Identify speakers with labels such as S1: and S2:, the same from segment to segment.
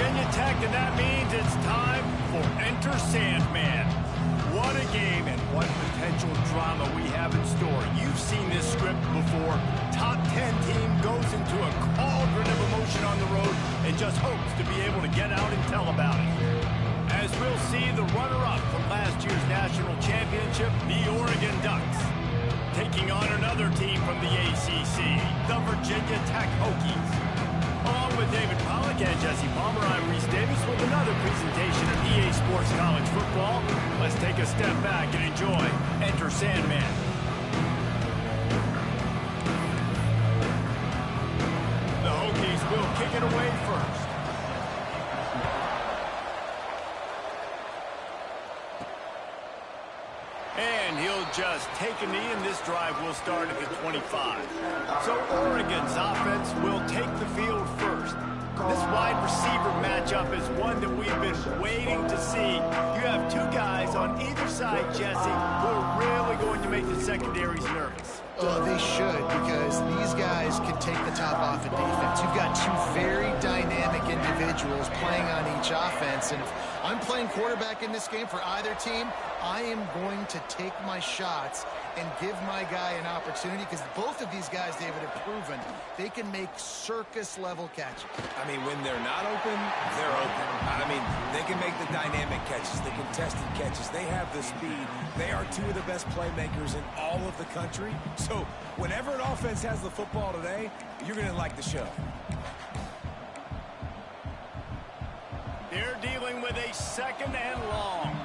S1: Virginia Tech, and that means it's time for Enter Sandman. What a game and what potential drama we have in store. You've seen this script before. Top 10 team goes into a cauldron of emotion on the road and just hopes to be able to get out and tell about it. As we'll see, the runner-up from last year's national championship, the Oregon Ducks, taking on another team from the ACC, the Virginia Tech Hokies. Along with David Pollack and Jesse Palmer, I'm Reese Davis with another presentation of EA Sports College Football. Let's take a step back and enjoy Enter Sandman. The Hokies will kick it away first. And he'll just take a knee, and this drive will start at the 25. So Oregon's offense will take the field first. This wide receiver matchup is one that we've been waiting to see. You have two guys on either side, Jesse, who are really going to make the secondaries nervous.
S2: Oh, they should, because these guys can take the top off of defense. You've got two very dynamic individuals playing on each offense, and if I'm playing quarterback in this game for either team, I am going to take my shots and give my guy an opportunity, because both of these guys, David, have proven they can make circus-level catches.
S3: I mean, when they're not open, they're open. I mean, they can make the dynamic catches, the contested catches. They have the speed. They are two of the best playmakers in all of the country. So whenever an offense has the football today, you're going to like the show.
S1: They're dealing with a second and long.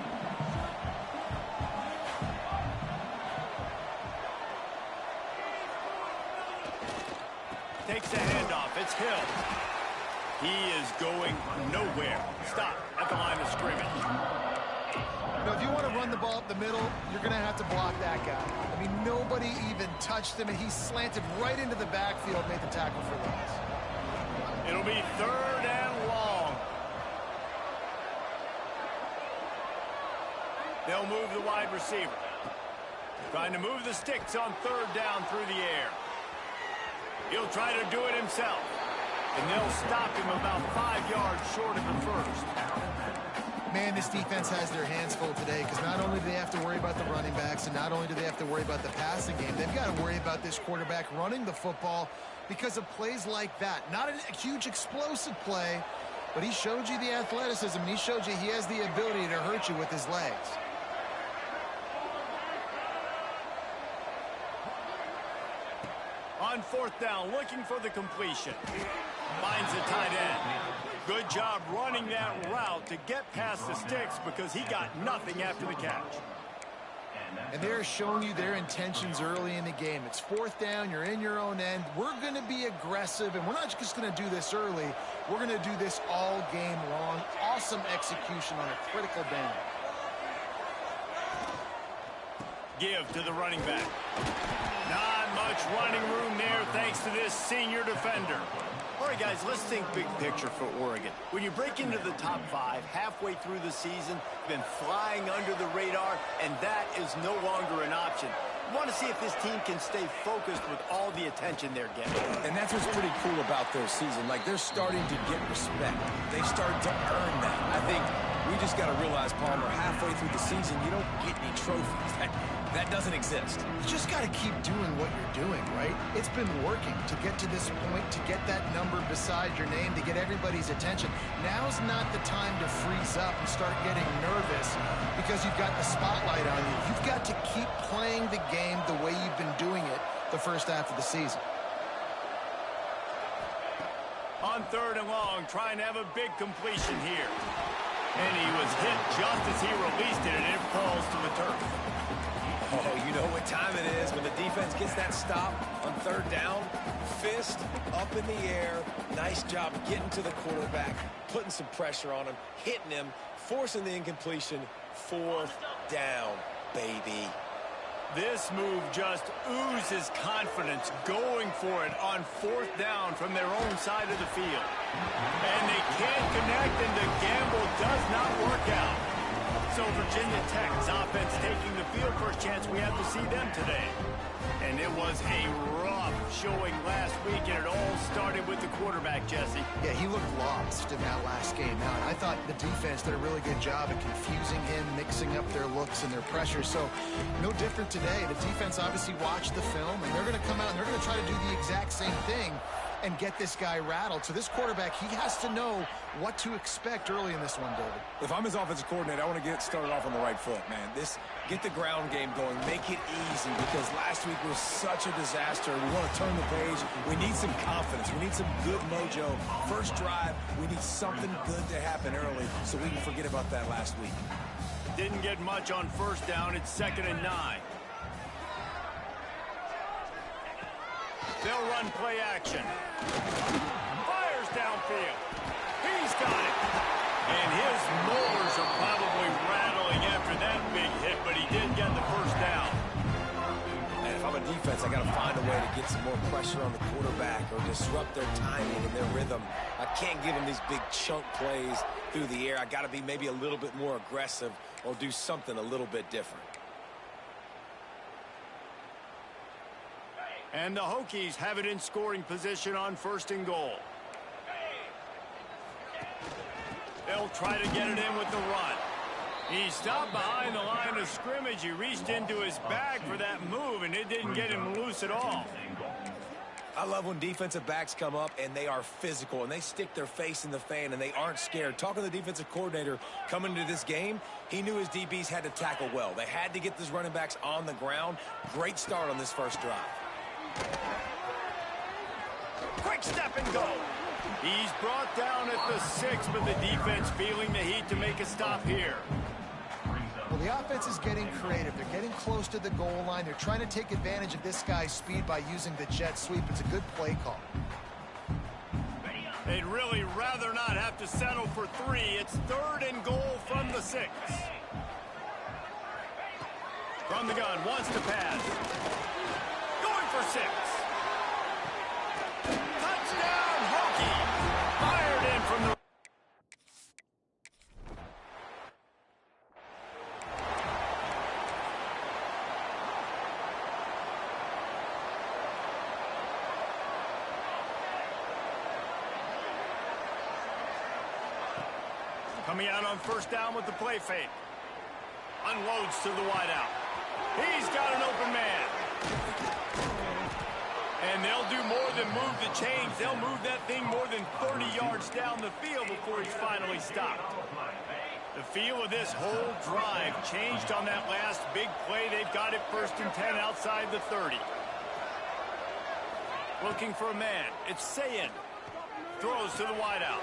S1: Takes the handoff. It's Hill. He is going nowhere. Stop at the line of scrimmage.
S2: You know, if you want to run the ball up the middle, you're going to have to block that guy. I mean, nobody even touched him, and he slanted right into the backfield, made the tackle for loss.
S1: It'll be third and long. They'll move the wide receiver. Trying to move the sticks on third down through the air. He'll try to do it himself. And they'll stop him about 5 yards short of the first.
S2: Man, this defense has their hands full today, because not only do they have to worry about the running backs, and not only do they have to worry about the passing game, they've got to worry about this quarterback running the football because of plays like that. Not a huge explosive play, but he showed you the athleticism, and he showed you he has the ability to hurt you with his legs.
S1: On fourth down, looking for the completion. Finds the tight end. Good job running that route to get past the sticks, because he got nothing after the catch.
S2: And they're showing you their intentions early in the game. It's fourth down, you're in your own end. We're going to be aggressive, and we're not just going to do this early. We're going to do this all game long. Awesome execution on a critical down.
S1: Give to the running back. Not much running room there thanks to this senior defender. All right, guys, let's think big picture for Oregon. When you break into the top 5 halfway through the season, you've been flying under the radar, and that is no longer an option. You want to see if this team can stay focused with all the attention they're getting.
S3: And that's what's pretty cool about their season. Like, they're starting to get respect. They started to earn that. I think we just got to realize, Palmer, halfway through the season, you don't get any trophies. That doesn't exist.
S2: You just got to keep doing what you're doing, right? It's been working to get to this point, to get that number beside your name, to get everybody's attention. Now's not the time to freeze up and start getting nervous because you've got the spotlight on you. You've got to keep playing the game the way you've been doing it the first half of the season.
S1: On third and long, trying to have a big completion here. And he was hit just as he released it, and it falls to the turf.
S3: Oh, you know what time it is when the defense gets that stop on third down. Fist up in the air. Nice job getting to the quarterback, putting some pressure on him, hitting him, forcing the incompletion. Fourth down, baby.
S1: This move just oozes confidence, going for it on fourth down from their own side of the field. And they can't connect, and the gamble does not work out. So Virginia Tech's offense taking the field. First chance we have to see them today. And it was a rough showing last week, and it all started with the quarterback, Jesse.
S2: Yeah, he looked lost in that last game. Now, I thought the defense did a really good job of confusing him, mixing up their looks and their pressure. So, no different today. The defense obviously watched the film, and they're going to come out and they're going to try to do the exact same thing and get this guy rattled. So this quarterback, he has to know what to expect early in this one, David.
S3: If I'm his offensive coordinator, I want to get started off on the right foot, man. Get the ground game going. Make it easy, because last week was such a disaster. We want to turn the page. We need some confidence. We need some good mojo. First drive, we need something good to happen early so we can forget about that last week.
S1: Didn't get much on first down. It's 2nd and 9. They'll run play action. Fires downfield. He's got it. And his molars are probably rattling after that big hit, but he did get the first down.
S3: And if I'm a defense, I got to find a way to get some more pressure on the quarterback or disrupt their timing and their rhythm. I can't give them these big chunk plays through the air. I got to be maybe a little bit more aggressive or do something a little bit different.
S1: And the Hokies have it in scoring position on 1st and goal. They'll try to get it in with the run. He stopped behind the line of scrimmage. He reached into his bag for that move, and it didn't get him loose at all.
S3: I love when defensive backs come up and they are physical and they stick their face in the fan and they aren't scared. Talking to the defensive coordinator coming into this game, he knew his DBs had to tackle well. They had to get these running backs on the ground. Great start on this first drive.
S1: Quick step and go. He's brought down at the 6, but the defense feeling the heat to make a stop here.
S2: Well, the offense is getting creative. They're getting close to the goal line. They're trying to take advantage of this guy's speed by using the jet sweep. It's a good play call.
S1: They'd really rather not have to settle for 3. It's 3rd and goal from the 6. From the gun, wants to pass. Going for 6. Touchdown, Hokie. Fired in from the... Coming out on 1st down with the play fake. Unloads to the wideout. He's got an open man. And they'll do more than move the chains. They'll move that thing more than 30 yards down the field before he's finally stopped. The feel of this whole drive changed on that last big play. They've got it 1st and 10 outside the 30. Looking for a man. It's Sayin. Throws to the wideout.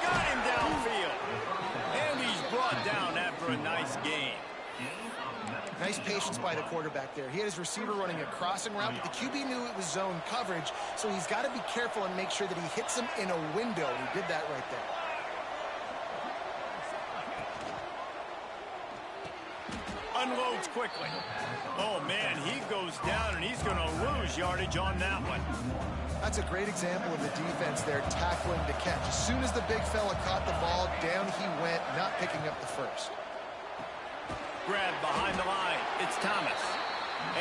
S1: Got him downfield. And he's brought down after a nice gain.
S2: Nice patience by the quarterback there. He had his receiver running a crossing route, but the QB knew it was zone coverage, so he's got to be careful and make sure that he hits him in a window. He did that right there.
S1: Unloads quickly. Oh, man, he goes down, and he's going to lose yardage on that one.
S2: That's a great example of the defense there tackling the catch. As soon as the big fella caught the ball, down he went, not picking up the first.
S1: Grab behind the line. It's Thomas.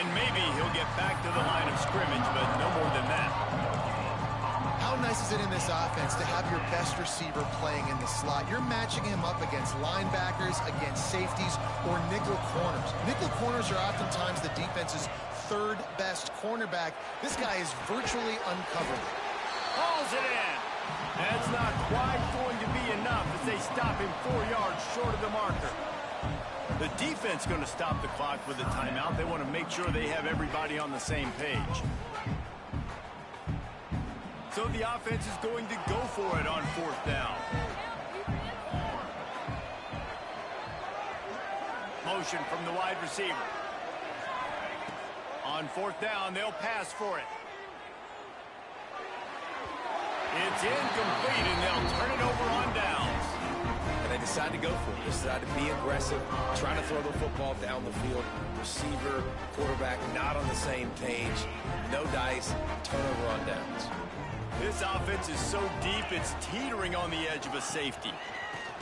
S1: And maybe he'll get back to the line of scrimmage, but no more than that.
S2: How nice is it in this offense to have your best receiver playing in the slot? You're matching him up against linebackers, against safeties, or nickel corners. Nickel corners are oftentimes the defense's 3rd best cornerback. This guy is virtually uncoverable.
S1: Hauls it in. That's not quite going to be enough as they stop him 4 yards short of the marker. The defense going to stop the clock with a timeout. They want to make sure they have everybody on the same page. So the offense is going to go for it on 4th down. Motion from the wide receiver. On 4th down, they'll pass for it. It's incomplete, and they'll turn it over on downs.
S3: And they decide to go for it. They decide to be aggressive, trying to throw the football down the field. Receiver, quarterback, not on the same page. No dice, turnover on downs.
S1: This offense is so deep, it's teetering on the edge of a safety.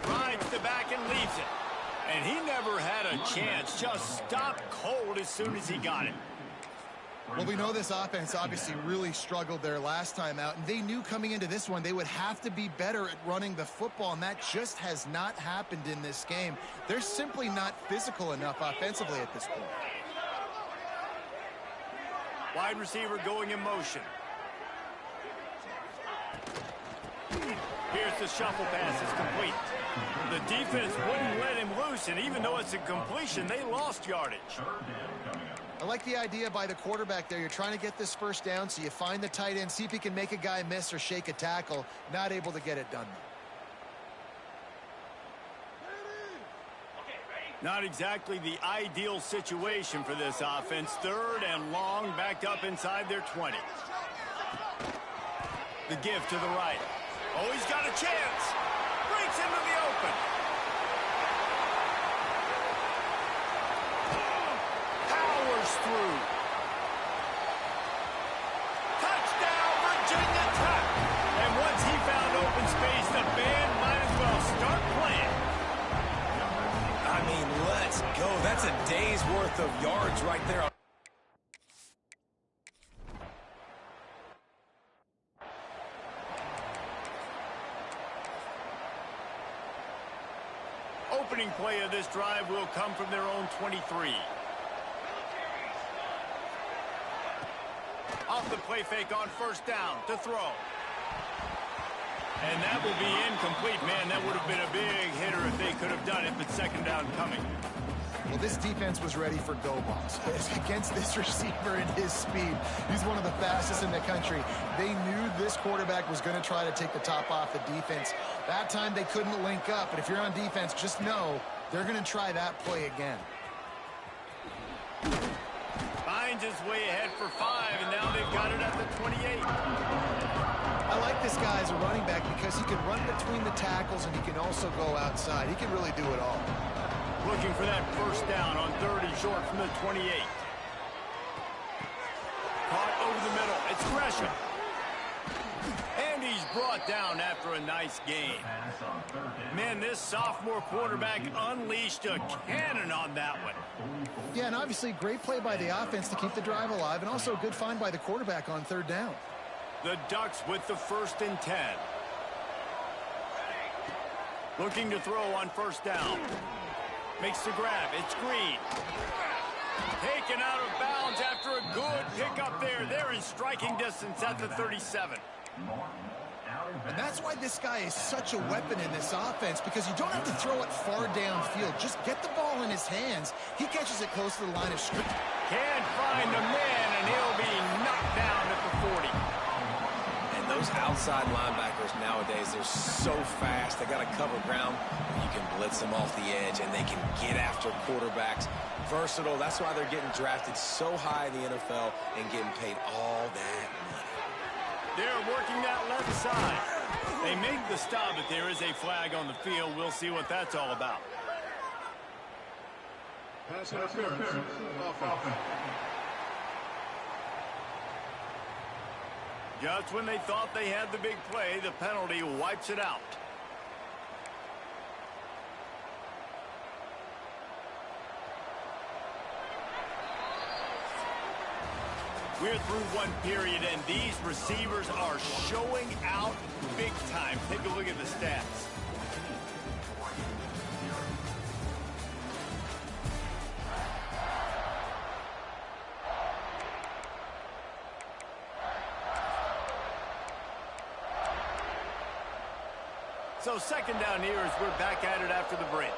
S1: Rides the back and leaves it. And he never had a chance. Just stopped cold as soon as he got it.
S2: Well, we know this offense obviously really struggled their last time out, and they knew coming into this one they would have to be better at running the football, and that just has not happened in this game. They're simply not physical enough offensively at this point.
S1: Wide receiver going in motion. Here's the shuffle pass. It's complete. The defense wouldn't let him loose, and even though it's a completion, they lost yardage.
S2: I like the idea by the quarterback there. You're trying to get this first down, so you find the tight end, see if he can make a guy miss or shake a tackle. Not able to get it done.
S1: Not exactly the ideal situation for this offense. 3rd and long, backed up inside their 20. The give to the right. Oh, he's got a chance. Breaks into the open. Powers through. Touchdown, Virginia Tech. And once he found open space, the band might as well start playing.
S3: I mean, let's go. That's a day's worth of yards right there.
S1: Opening play of this drive will come from their own 23. Off the play fake on first down to throw. And that will be incomplete. Man, that would have been a big hitter if they could have done it, but second down coming.
S2: Well, this defense was ready for go balls. Against this receiver and his speed, he's one of the fastest in the country. They knew this quarterback was going to try to take the top off the defense. That time they couldn't link up, but if you're on defense, just know they're going to try that play again.
S1: Finds his way ahead for 5, and now they've got it at the 28.
S2: I like this guy as a running back because he can run between the tackles and he can also go outside. He can really do it all.
S1: Looking for that first down on 3rd and short from the 28. Caught over the middle. It's Gresham. And he's brought down after a nice gain. Man, this sophomore quarterback unleashed a cannon on that one.
S2: Yeah, and obviously great play by the offense to keep the drive alive, and also a good find by the quarterback on 3rd down.
S1: The Ducks with the 1st and 10. Looking to throw on first down. Makes the grab. It's Green. Taken out of bounds after a good pickup there. They're in striking distance at the 37.
S2: And that's why this guy is such a weapon in this offense, because you don't have to throw it far downfield. Just get the ball in his hands. He catches it close to the line of scrimmage.
S1: Can't find the man, and he'll be knocked down at the 40.
S3: Those outside linebackers nowadays, they're so fast. They got to cover ground. You can blitz them off the edge, and they can get after quarterbacks. Versatile. That's why they're getting drafted so high in the NFL and getting paid all that money.
S1: They're working that left side. They make the stop, but there is a flag on the field. We'll see what that's all about.
S4: Pass interference. Offense.
S1: Just when they thought they had the big play, the penalty wipes it out. We're through one period, and these receivers are showing out big time. Take a look at the stats. So second down here as we're back at it after the break.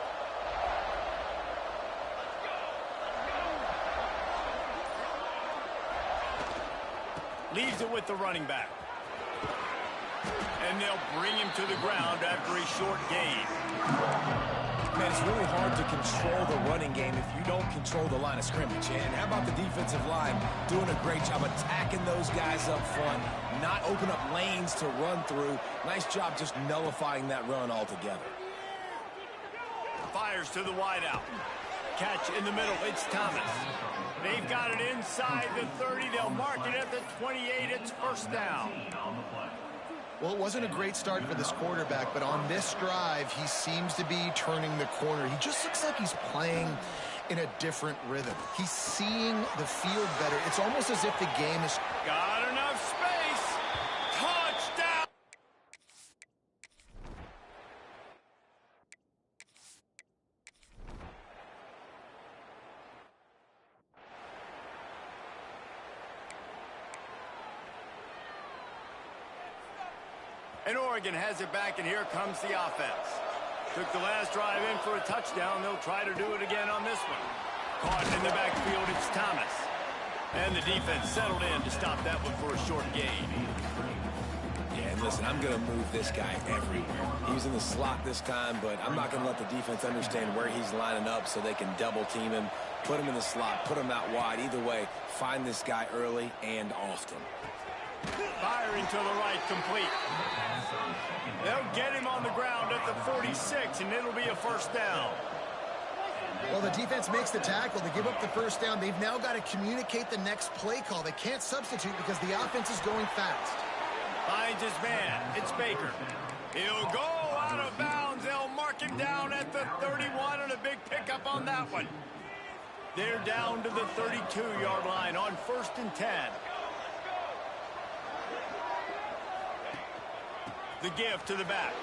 S1: Leaves it with the running back. And they'll bring him to the ground after a short gain.
S3: Man, it's really hard to control the running game if you don't control the line of scrimmage. And how about the defensive line doing a great job attacking those guys up front, not open up lanes to run through. Nice job just nullifying that run altogether.
S1: Fires to the wideout. Catch in the middle. It's Thomas. They've got it inside the 30. They'll mark it at the 28. It's first down.
S2: Well, it wasn't a great start for this quarterback, but on this drive, he seems to be turning the corner. He just looks like he's playing in a different rhythm. He's seeing the field better. It's almost as if the game is...
S1: Got enough space. Touchdown. And Oregon has it back, and here comes the offense. Took the last drive in for a touchdown. They'll try to do it again on this one. Caught in the backfield, it's Thomas. And the defense settled in to stop that one for a short gain.
S3: Yeah, and listen, I'm going to move this guy everywhere. He's in the slot this time, but I'm not going to let the defense understand where he's lining up so they can double team him, put him in the slot, put him out wide. Either way, find this guy early and often.
S1: Firing to the right, complete. They'll get him on the ground at the 46, and it'll be a first down.
S2: Well, the defense makes the tackle. They give up the first down. They've now got to communicate the next play call. They can't substitute because the offense is going fast.
S1: Finds his man. It's Baker. He'll go out of bounds. They'll mark him down at the 31, and a big pickup on that one. They're down to the 32-yard line on 1st and 10. The give to the back.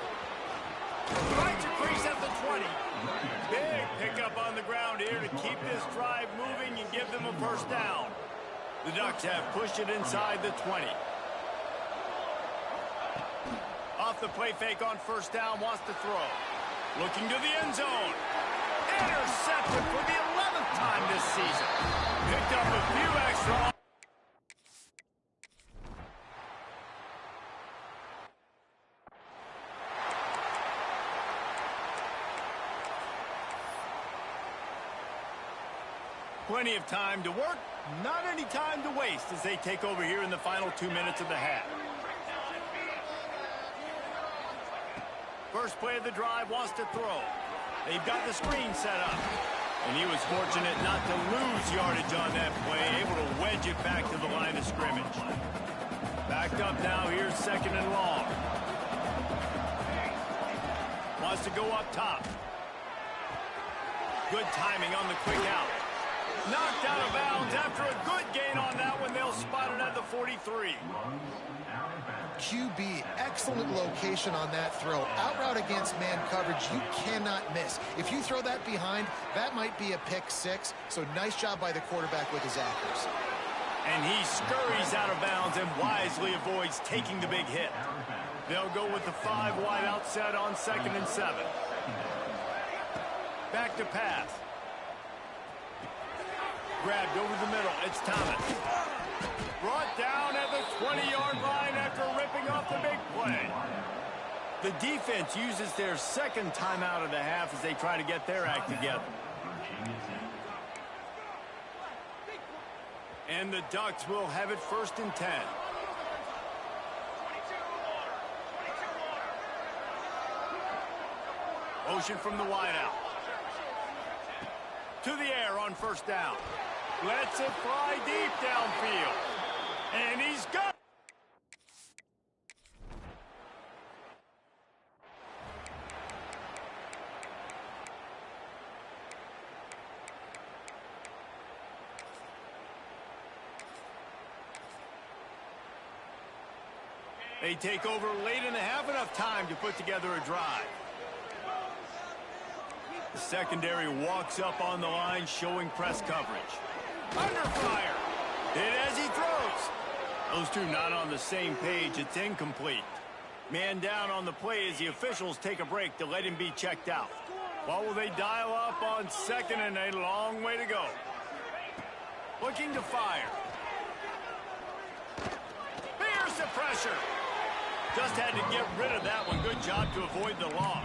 S1: Finds a crease at the 20. Big pickup on the ground here to keep this drive moving and give them a first down. The Ducks have pushed it inside the 20. Off the play fake on first down, wants to throw. Looking to the end zone. Intercepted for the 11th time this season. Picked up a few extra. Plenty of time to work, not any time to waste as they take over here in the final 2 minutes of the half. First play of the drive, wants to throw. They've got the screen set up. And he was fortunate not to lose yardage on that play, able to wedge it back to the line of scrimmage. Backed up now, here's 2nd and long. Wants to go up top. Good timing on the quick out. Knocked out of bounds after a good gain on that one. They'll spot it at the 43.
S2: QB, excellent location on that throw. Out route against man coverage, you cannot miss. If you throw that behind, that might be a pick 6. So nice job by the quarterback with his accuracy.
S1: And he scurries out of bounds and wisely avoids taking the big hit. They'll go with the 5 wide out set on 2nd and 7. Back to pass. Grabbed over the middle. It's Thomas. Brought down at the 20-yard line after ripping off the big play. The defense uses their 2nd timeout of the half as they try to get their act together. And the Ducks will have it 1st and 10. Motion from the wideout. To the air on first down. Lets it fly deep downfield. And he's got it. They take over late and have enough time to put together a drive. The secondary walks up on the line, showing press coverage. Under fire. Hit as he throws. Those two not on the same page. It's incomplete. Man down on the play as the officials take a break to let him be checked out. What will they dial up on 2nd and a long way to go? Looking to fire. Fierce the pressure. Just had to get rid of that one. Good job to avoid the loss.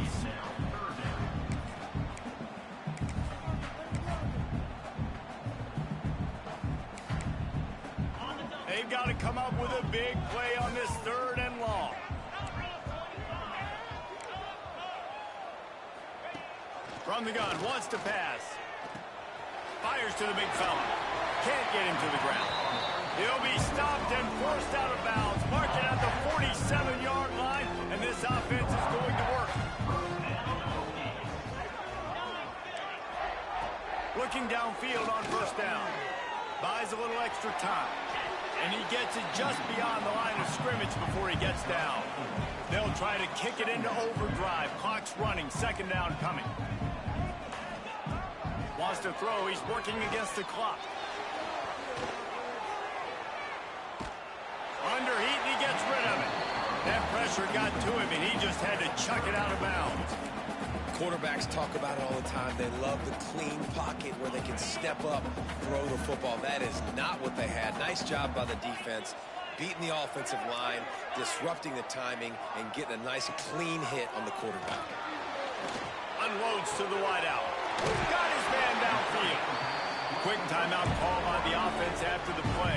S1: They've got to come up with a big play on this 3rd and long. From the gun, wants to pass. Fires to the big fella. Can't get him to the ground. He'll be stopped and forced out of bounds. Marking at the 47-yard line. Working downfield on first down. Buys a little extra time. And he gets it just beyond the line of scrimmage before he gets down. They'll try to kick it into overdrive. Clock's running. Second down coming. Wants to throw. He's working against the clock. Under heat, and he gets rid of it. That pressure got to him, and he just had to chuck it out of bounds.
S3: Quarterbacks talk about it all the time. They love the clean pocket where they can step up, throw the football. That is not what they had. Nice job by the defense, beating the offensive line, disrupting the timing, and getting a nice clean hit on the quarterback.
S1: Unloads to the wideout. Got his man downfield. Quick timeout call by the offense after the play.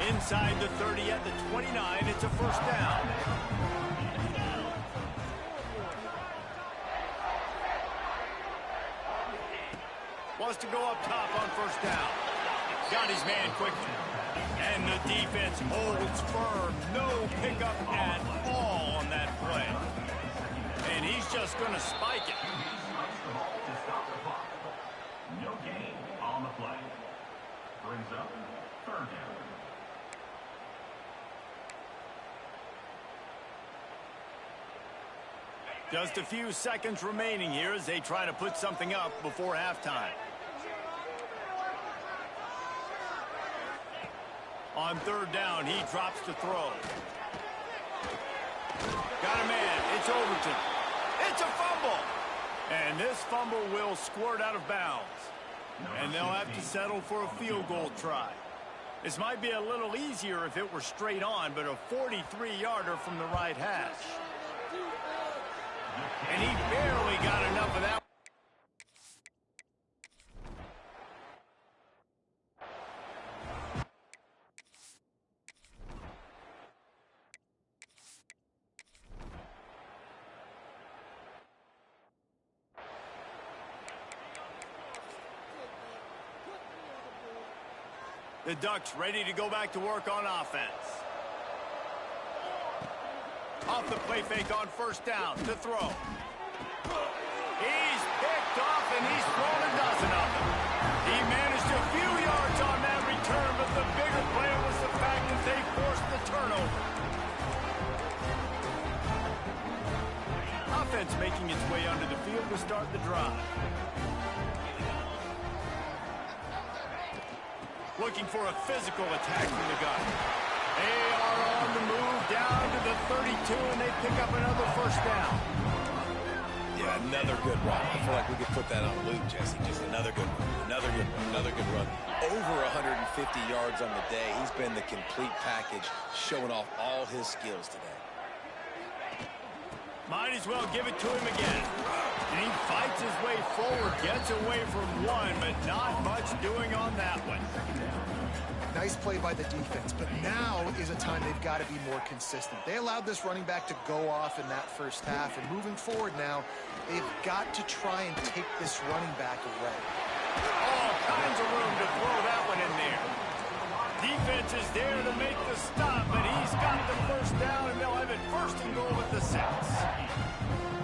S1: Inside the 30 at the 29, it's a first down. Wants to go up top on first down. Got his man quickly. And the defense holds firm. No pickup at all on that play. And he's just going to spike it.
S4: No gain on the play. Brings up third down.
S1: Just a few seconds remaining here as they try to put something up before halftime. On third down, he drops to throw. Got a man. It's Overton. It's a fumble. And this fumble will squirt out of bounds. And they'll have to settle for a field goal try. This might be a little easier if it were straight on, but a 43-yarder from the right hash. And he barely got enough of that. The Ducks ready to go back to work on offense. Off the play fake on first down to throw. He's picked off and he's thrown a dozen of them. He managed a few yards on that return, but the bigger play was the fact that they forced the turnover. Offense making its way onto the field to start the drive. Looking for a physical attack from the gun. They are on the move down to the 32, and they pick up another first down.
S3: Yeah, another good run. I feel like we could put that on loop, Jesse. Just another good run. Another good run. Another good run. Over 150 yards on the day. He's been the complete package, showing off all his skills today.
S1: Might as well give it to him again. And he fights his way forward, gets away from one, but not much doing on that one.
S2: Nice play by the defense, but now is a time they've got to be more consistent. They allowed this running back to go off in that first half, and moving forward now, they've got to try and take this running back away.
S1: All kinds of room to throw that one in there. Defense is there to make the stop, but he's got the first down, and they'll have it first and goal at the 6.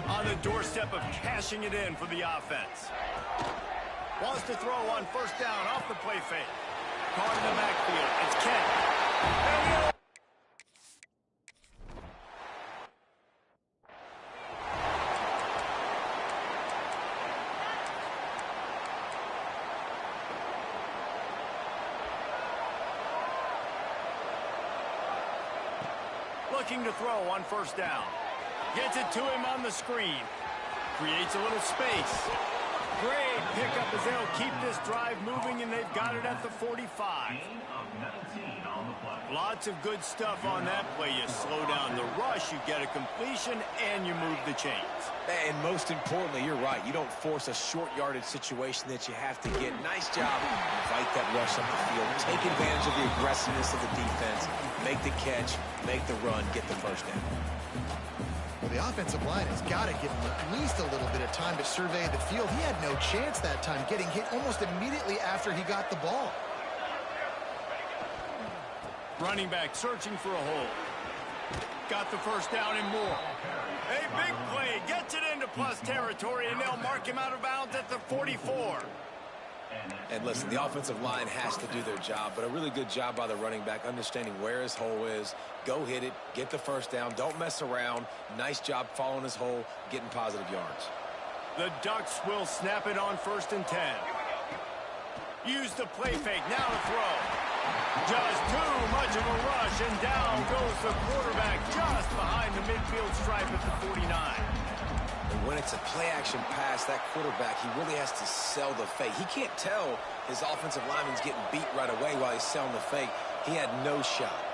S1: On the doorstep of cashing it in for the offense. Wants to throw on first down off the play fake. Caught in the backfield. It's Kent. Looking to throw on first down. Gets it to him on the screen. Creates a little space. Great pickup as they'll keep this drive moving, and they've got it at the 45. Lots of good stuff on that play. You slow down the rush, you get a completion, and you move the chains.
S3: And most importantly, you're right. You don't force a short yardage situation that you have to get. Nice job. Fight that rush up the field. Take advantage of the aggressiveness of the defense. Make the catch, make the run, get the first down.
S2: Well, the offensive line has got to give him at least a little bit of time to survey the field. He had no chance that time, getting hit almost immediately after he got the ball.
S1: Running back searching for a hole. Got the first down and more. A big play. Gets it into plus territory, and they'll mark him out of bounds at the 44.
S3: And listen, the offensive line has to do their job, but a really good job by the running back, understanding where his hole is. Go hit it, get the first down, don't mess around. Nice job following his hole, getting positive yards.
S1: The Ducks will snap it on 1st and 10. Use the play fake, now to throw. Just too much of a rush, and down goes the quarterback just behind the midfield stripe at the 49.
S3: And when it's a play-action pass, that quarterback, he really has to sell the fake. He can't tell his offensive lineman's getting beat right away while he's selling the fake. He had no shot.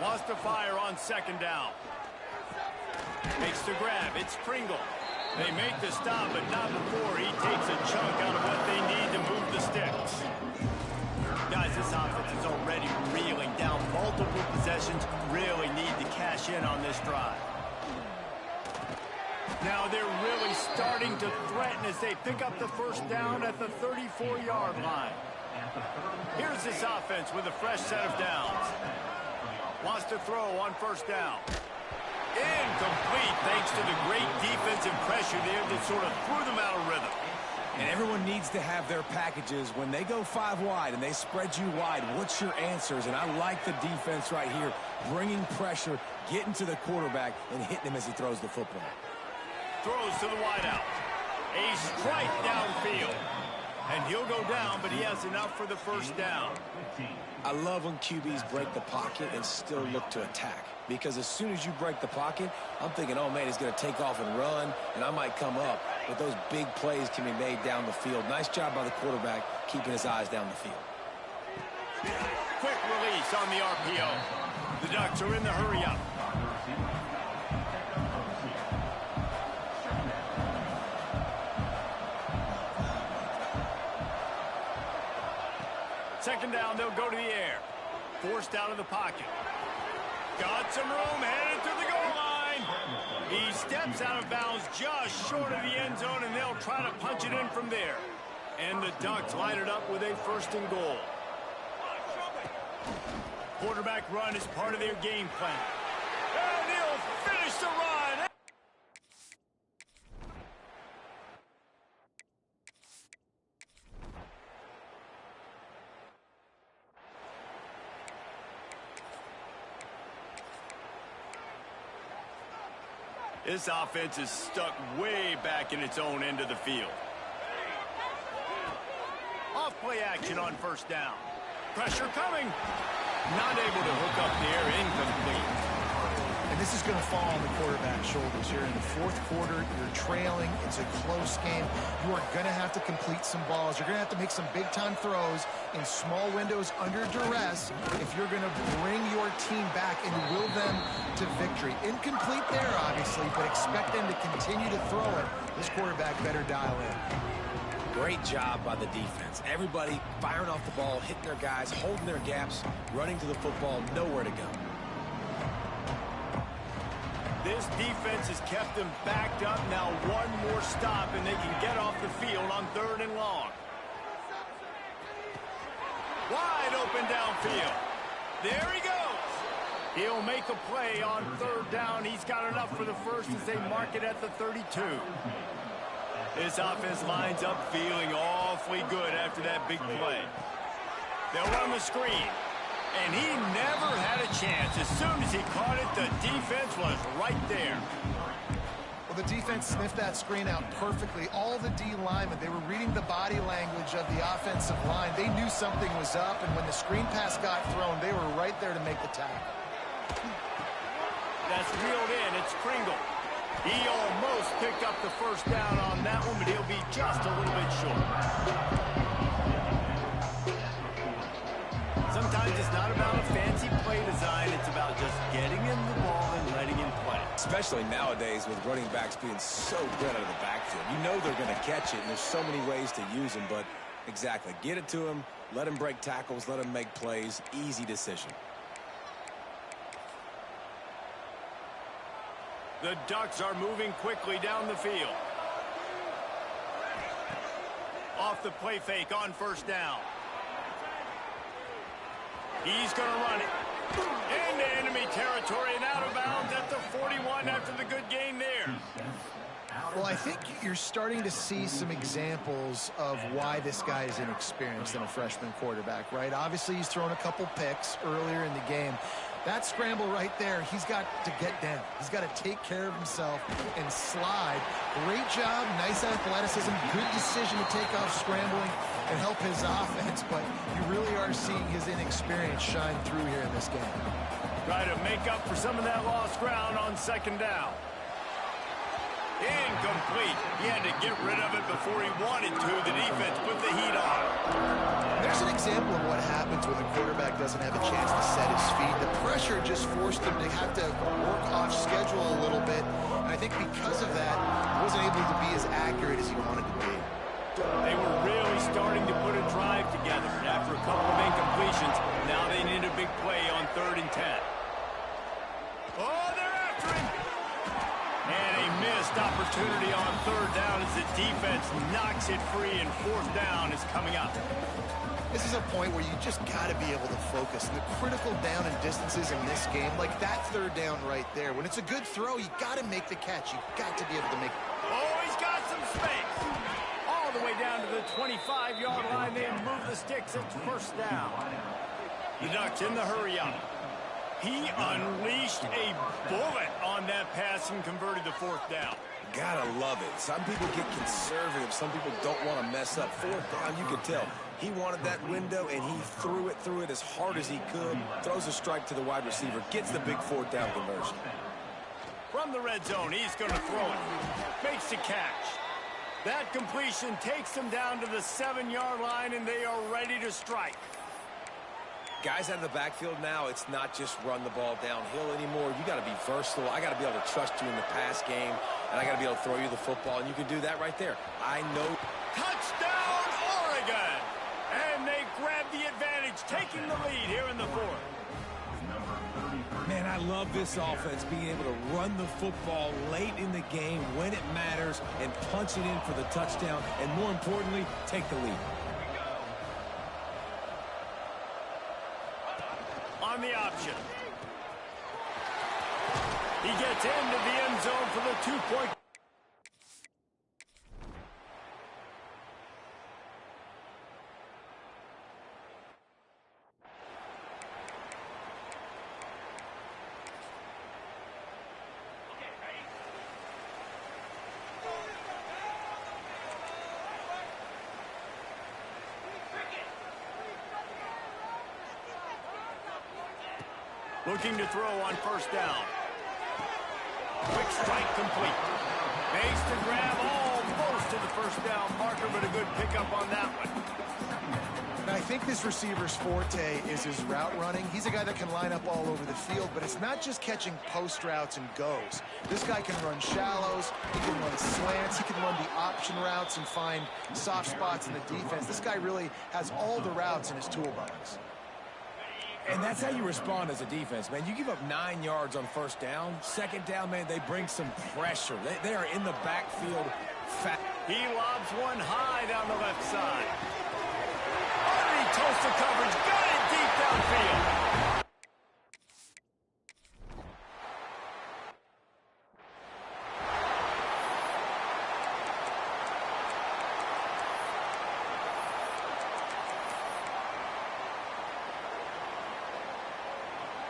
S1: Wants to fire on 2nd down. Makes the grab. It's Pringle. They make the stop, but not before he takes a chunk out of what they need to move the sticks. Guys, this offense is already reeling down. Multiple possessions, really need to cash in on this drive. Now they're really starting to threaten as they pick up the 1st down at the 34-yard line. Here's this offense with a fresh set of downs. Wants to throw on 1st down. Incomplete thanks to the great defensive pressure there that sort of threw them out of rhythm.
S3: And everyone needs to have their packages. When they go 5 wide and they spread you wide, what's your answers? And I like the defense right here, bringing pressure, getting to the quarterback, and hitting him as he throws the football.
S1: Throws to the wideout. A strike downfield. And he'll go down, but he has enough for the 1st down.
S3: I love when QBs break the pocket and still look to attack. Because as soon as you break the pocket, I'm thinking, oh, man, he's going to take off and run, and I might come up. But those big plays can be made down the field. Nice job by the quarterback keeping his eyes down the field.
S1: Quick release on the RPO. The Ducks are in the hurry-up. Second down, they'll go to the air. Forced out of the pocket. Got some room, headed to the goal line. He steps out of bounds just short of the end zone, and they'll try to punch it in from there. And the Ducks line it up with a 1st and goal. Quarterback run is part of their game plan. And he'll finish the run. This offense is stuck way back in its own end of the field. Off play action on 1st down. Pressure coming. Not able to hook up there, incomplete.
S2: And this is going to fall on the quarterback's shoulders here in the 4th quarter. You're trailing. It's a close game. You are going to have to complete some balls. You're going to have to make some big-time throws in small windows under duress if you're going to bring your team back and will them to victory. Incomplete there, obviously, but expect them to continue to throw it. This quarterback better dial in.
S3: Great job by the defense. Everybody firing off the ball, hitting their guys, holding their gaps, running to the football, nowhere to go.
S1: This defense has kept them backed up. Now one more stop, and they can get off the field on 3rd and long. Wide open downfield. There he goes. He'll make a play on 3rd down. He's got enough for the 1st as they mark it at the 32. This offense lines up feeling awfully good after that big play. They'll run the screen. And he never had a chance. As soon as he caught it, the defense was right there.
S2: Well, the defense sniffed that screen out perfectly. All the D linemen, they were reading the body language of the offensive line. They knew something was up, and when the screen pass got thrown, they were right there to make the tackle.
S1: That's reeled in. It's Pringle. He almost picked up the 1st down on that one, but he'll be just a little bit short. Sometimes it's not about a fancy play design. It's about just getting him the ball and letting him play.
S3: Especially nowadays with running backs being so good out of the backfield. You know they're going to catch it, and there's so many ways to use them. But exactly, get it to him, let him break tackles, let him make plays. Easy decision.
S1: The Ducks are moving quickly down the field. Off the play fake on 1st down. He's going to run it into enemy territory and out of bounds at the 41 after the good game there.
S2: Well, I think you're starting to see some examples of why this guy is inexperienced in a freshman quarterback, right? Obviously, he's thrown a couple picks earlier in the game. That scramble right there, he's got to get down. He's got to take care of himself and slide. Great job, nice athleticism, good decision to take off scrambling and help his offense, but you really are seeing his inexperience shine through here in this game.
S1: Try to make up for some of that lost ground on second down. Incomplete. He had to get rid of it before he wanted to. The defense put the heat on.
S2: There's an example of what happens when the quarterback doesn't have a chance to set his feet. The pressure just forced him to have to work off schedule a little bit. And I think because of that, he wasn't able to be as accurate as he wanted to be.
S1: They were really starting to put a drive together. And after a couple of incompletions, now they need a big play on 3rd and 10. Oh, they're after him. And a missed opportunity on 3rd down as the defense knocks it free, and 4th down is coming up.
S2: This is a point where you just got to be able to focus. The critical down and distances in this game, like that 3rd down right there. When it's a good throw, you got to make the catch. You got to be able to make it.
S1: Oh, he's got some space. All the way down to the 25-yard line. They move the sticks. It's 1st down. The Ducks in the hurry up. He unleashed a bullet on that pass and converted the 4th down.
S3: Gotta love it. Some people get conservative. Some people don't want to mess up. 4th down, you can tell. He wanted that window, and he threw it as hard as he could. Throws a strike to the wide receiver. Gets the big 4th down conversion.
S1: From the red zone, he's going to throw it. Makes the catch. That completion takes them down to the 7-yard line, and they are ready to strike.
S3: Guys out of the backfield now, it's not just run the ball downhill anymore. You got to be versatile. I got to be able to trust you in the pass game, and I got to be able to throw you the football, and you can do that right there. I know.
S1: Touchdown, Oregon! And they grab the advantage, taking the lead here in the 4th.
S3: Man, I love this offense, being able to run the football late in the game when it matters and punch it in for the touchdown, and more importantly, take the lead.
S1: On the option. He gets into the end zone for the 2-point. Looking to throw on 1st down. Quick strike complete. Makes the grab almost to the 1st down marker, but a good pickup on that one.
S2: I think this receiver's forte is his route running. He's a guy that can line up all over the field, but it's not just catching post routes and goes. This guy can run shallows, he can run slants, he can run the option routes and find soft spots in the defense. This guy really has all the routes in his toolbox.
S3: And that's how you respond as a defense, man. You give up 9 yards on 1st down. 2nd down, man, they bring some pressure. They are in the backfield.
S1: He lobs one high down the left side. Underneath Tulsa coverage. Got it deep downfield.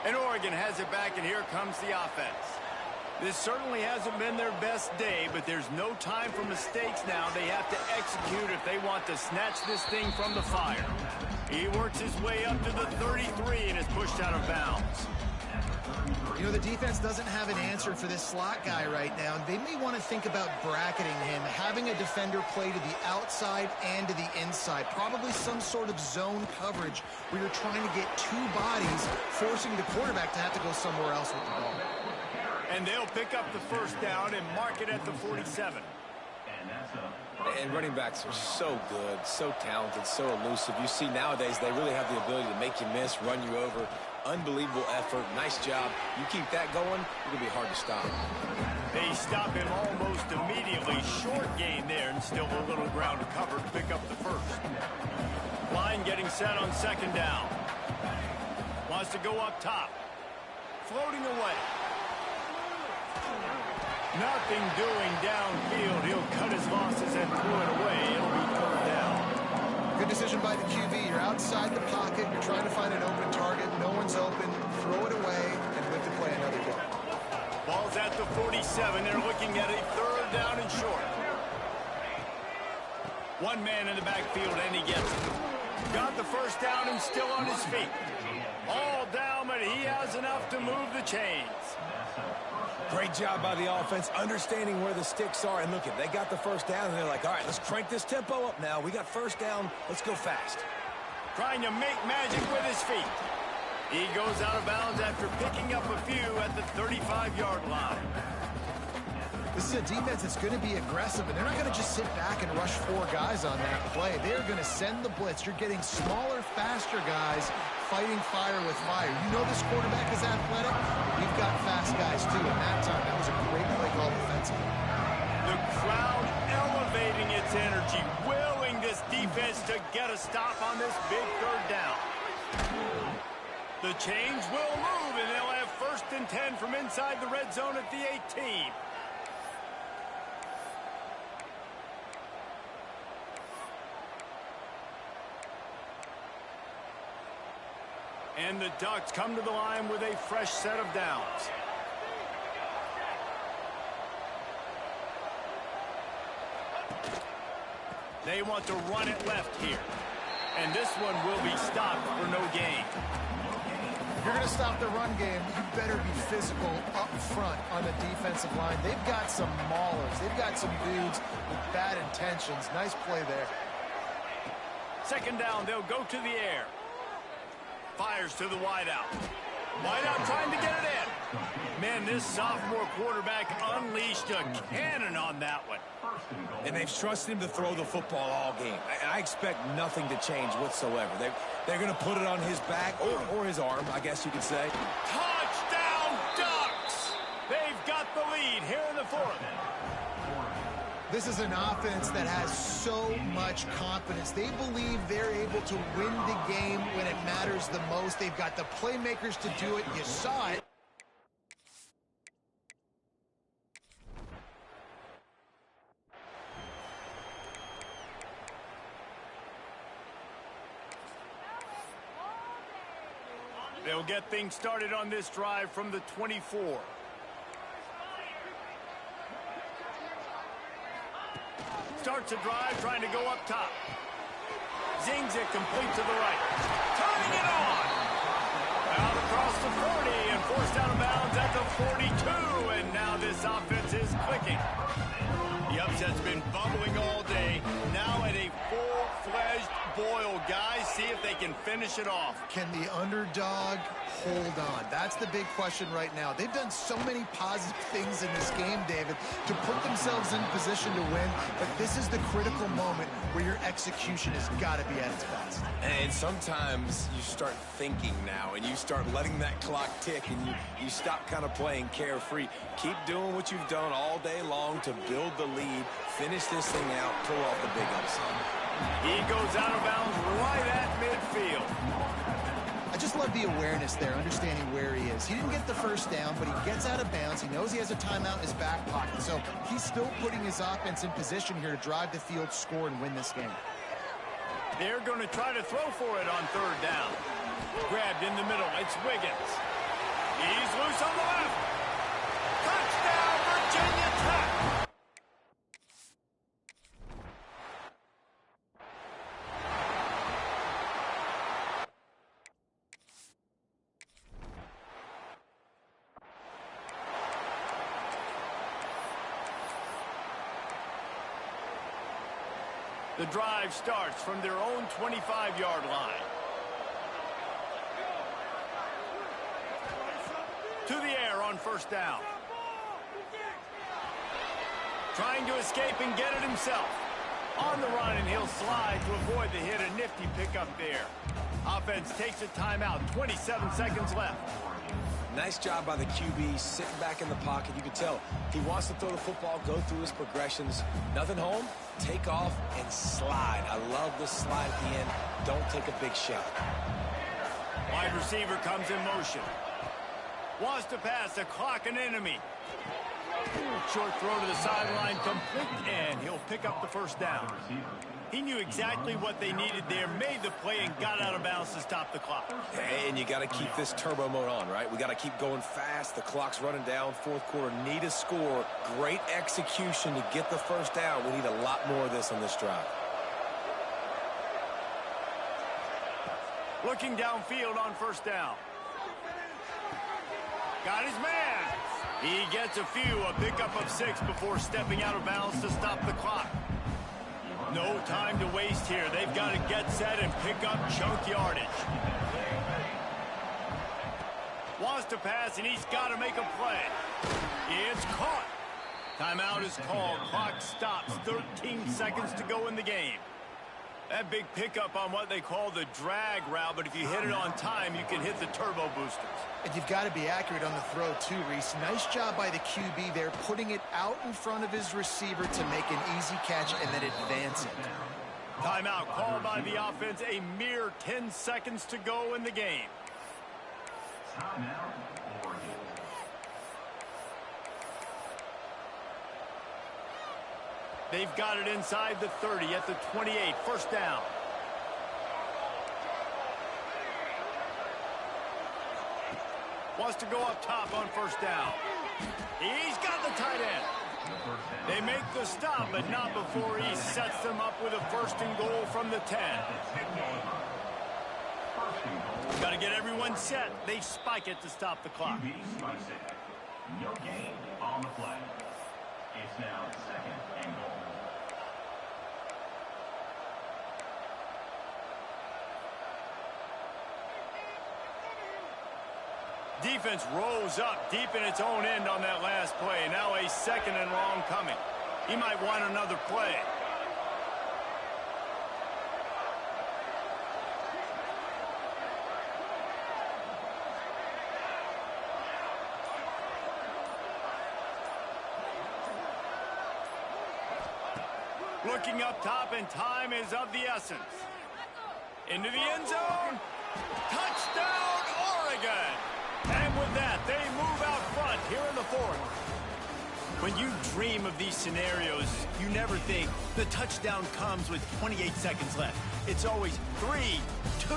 S1: And Oregon has it back, and here comes the offense. This certainly hasn't been their best day, but there's no time for mistakes now. They have to execute if they want to snatch this thing from the fire. He works his way up to the 33 and is pushed out of bounds.
S2: You know, the defense doesn't have an answer for this slot guy right now. They may want to think about bracketing him, having a defender play to the outside and to the inside. Probably some sort of zone coverage where you're trying to get 2 bodies, forcing the quarterback to have to go somewhere else with the ball.
S1: And they'll pick up the 1st down and mark it at the 47.
S3: And running backs are so good, so talented, so elusive. You see nowadays they really have the ability to make you miss, run you over. Unbelievable effort. Nice job. You keep that going, it'll be hard to stop.
S1: They stop him almost immediately. Short gain there, and still a little ground to cover to pick up the 1st. Line getting set on 2nd down. Wants to go up top. Floating away. Nothing doing downfield. He'll cut his losses and throw it away. It'll be third down.
S2: Good decision by the QB. You're outside the pocket. You're trying to find an open target. No one's open. Throw it away and live to play another down.
S1: Ball's at the 47. They're looking at a third down and short. One man in the backfield, and he gets it. Got the first down and still on his feet. All down, but he has enough to move the chains.
S3: Great job by the offense, understanding where the sticks are. And look, they got the first down, and they're like, all right, let's crank this tempo up now. We got first down. Let's go fast.
S1: Trying to make magic with his feet. He goes out of bounds after picking up a few at the 35-yard line.
S2: This is a defense that's going to be aggressive, and they're not going to just sit back and rush 4 guys on that play. They're going to send the blitz. You're getting smaller, faster guys fighting fire with fire. You know this quarterback is athletic. We've got fast guys, too. And that time, that was a great play call defensively.
S1: The crowd elevating its energy, willing this defense to get a stop on this big third down. The chains will move, and they'll have first and 10 from inside the red zone at the 18. And the Ducks come to the line with a fresh set of downs. They want to run it left here. And this one will be stopped for no gain.
S2: If you're going to stop the run game, you better be physical up front on the defensive line. They've got some maulers. They've got some dudes with bad intentions. Nice play there.
S1: Second down, they'll go to the air. Fires to the wideout. Wideout trying to get it in. Man, this sophomore quarterback unleashed a cannon on that one.
S3: And they've trusted him to throw the football all game. I expect nothing to change whatsoever. They're going to put it on his back or his arm, I guess you could say.
S1: Touchdown, Ducks! They've got the lead here in the fourth.
S2: This is an offense that has so much confidence. They believe they're able to win the game when it matters the most. They've got the playmakers to do it. You saw it.
S1: They'll get things started on this drive from the 24. Starts a drive, trying to go up top. Zings it complete to the right. Turning it on. Out across the 40 and forced out of bounds at the 42. And now this offense is clicking. The upset's been bubbling all day. Now at a full-fledged boil. Guys, see if they can finish it off.
S2: Can the underdog hold on? That's the big question right now. They've done so many positive things in this game, David, to put themselves in position to win. But this is the critical moment where your execution has got to be at its best.
S3: And sometimes you start thinking now, and you start letting that clock tick, and you stop kind of playing carefree. Keep doing what you've done all day long to build the lead, finish this thing out, pull off the big upset.
S1: He goes out of bounds right at midfield.
S2: I just love the awareness there, understanding where he is. He didn't get the first down, but he gets out of bounds. He knows he has a timeout in his back pocket, so he's still putting his offense in position here to drive the field, score, and win this game.
S1: They're going to try to throw for it on third down. Grabbed in the middle. It's Wiggins. He's loose on the left. Touchdown, Virginia Tech. The drive starts from their own 25-yard line. To the air on first down. Trying to escape and get it himself. On the run, and he'll slide to avoid the hit. A nifty pickup there. Offense takes a timeout. 27 seconds left.
S3: Nice job by the QB, sitting back in the pocket. You can tell he wants to throw the football, go through his progressions. Nothing home, take off, and slide. I love the slide at the end. Don't take a big shot.
S1: Wide receiver comes in motion. Wants to pass, a clock an enemy. Short throw to the sideline, complete, and he'll pick up the first down. He knew exactly what they needed there, made the play, and got out of bounds to stop the clock.
S3: Hey, and you got to keep this turbo mode on, right? We got to keep going fast. The clock's running down. Fourth quarter, need a score. Great execution to get the first down. We need a lot more of this on this drive.
S1: Looking downfield on first down. Got his man. He gets a pickup of 6 before stepping out of bounds to stop the clock. No time to waste here. They've got to get set and pick up chunk yardage. Wants to pass, and he's got to make a play. It's caught. Timeout is called. Clock stops. 13 seconds to go in the game. That big pickup on what they call the drag route, but if you hit it on time, you can hit the turbo boosters.
S2: And you've got to be accurate on the throw, too, Reese. Nice job by the QB there, putting it out in front of his receiver to make an easy catch and then advance it.
S1: Timeout called by the offense. A mere 10 seconds to go in the game.
S4: Timeout, Oregon.
S1: They've got it inside the 30 at the 28. First down. Wants to go up top on first down. He's got the tight end. They make the stop, but not before he sets them up with a first and goal from the 10. Got to get everyone set. They spike it to stop the clock.
S4: No gain on the play. It's now second and goal.
S1: Defense rolls up deep in its own end on that last play. Now a second and long coming. He might want another play. Looking up top, and time is of the essence. Into the end zone. Touchdown, Oregon! And with that, they move out front here in the fourth. When you dream of these scenarios, you never think the touchdown comes with 28 seconds left. It's always 3, 2,